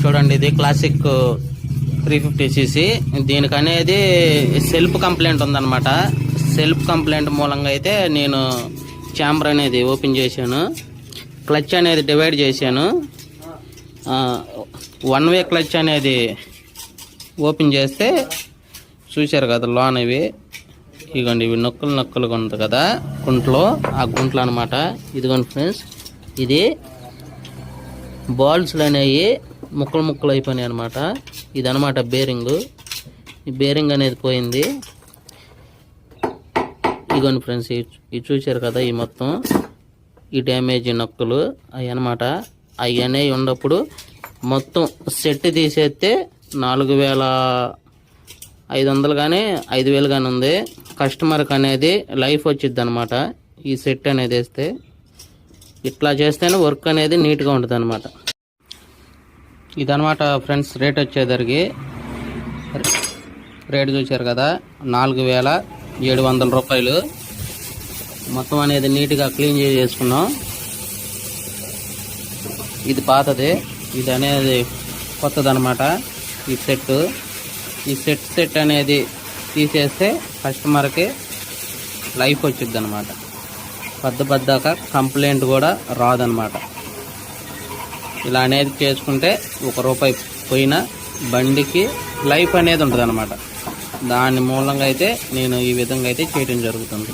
చూడండి, ఇది classic 350cc. దీనికి అనేది సెల్ఫ్ కంప్లైంట్ ఉందన్నమాట. సెల్ఫ్ కంప్లైంట్ మూలంగా అయితే నేను ఛాంబర్ అనేది ఓపెన్ చేశాను. క్లచ్ అనేది డివైడ్ చేశాను. 1 వే క్లచ్ అనేది ఓపెన్ చేస్తే చూశారు కదా లోన్ ఇవి. ఇదిగోండి, ఇవి నొక్కులుగా ఉంది కదా గుంట్లో, ఆ గుంట్లో అనమాట. ఇదిగోండి ఫ్రెండ్స్, ఇది బాల్స్లు అనేవి ముక్కలు అయిపోయినాయి అనమాట. ఇదనమాట బేరింగ్. ఈ బేరింగ్ అనేది పోయింది. ఇదిగోండి ఫ్రెండ్స్, ఇవి చూశారు కదా, ఈ మొత్తం ఈ డ్యామేజ్ నొక్కులు అవి అనమాట. అవి అనేవి ఉన్నప్పుడు మొత్తం సెట్ తీసేస్తే 4500 కానీ 5000 కానీ ఉంది. కస్టమర్కి అనేది లైఫ్ వచ్చిద్ది అనమాట ఈ సెట్ అనేది వేస్తే. ఇట్లా చేస్తేనే వర్క్ అనేది నీట్గా ఉంటుంది అనమాట. ఇదనమాట ఫ్రెండ్స్ రేట్ వచ్చేసరికి. రేట్ చూశారు కదా, 4700 రూపాయలు. మొత్తం అనేది నీట్గా క్లీన్ చేసుకున్నాం. ఇది పాతది, ఇది అనేది కొత్తది అనమాట. ఈ సెట్ అనేది తీసేస్తే కస్టమర్కి లైఫ్ వచ్చిద్ది అనమాట. పెద్దగా కంప్లైంట్ కూడా రాదనమాట. ఇలా అనేది చేసుకుంటే ₹1 పోయినా బండికి లైఫ్ అనేది ఉంటుంది అనమాట. దాని మూలంగా అయితే నేను ఈ విధంగా అయితే చేయడం జరుగుతుంది.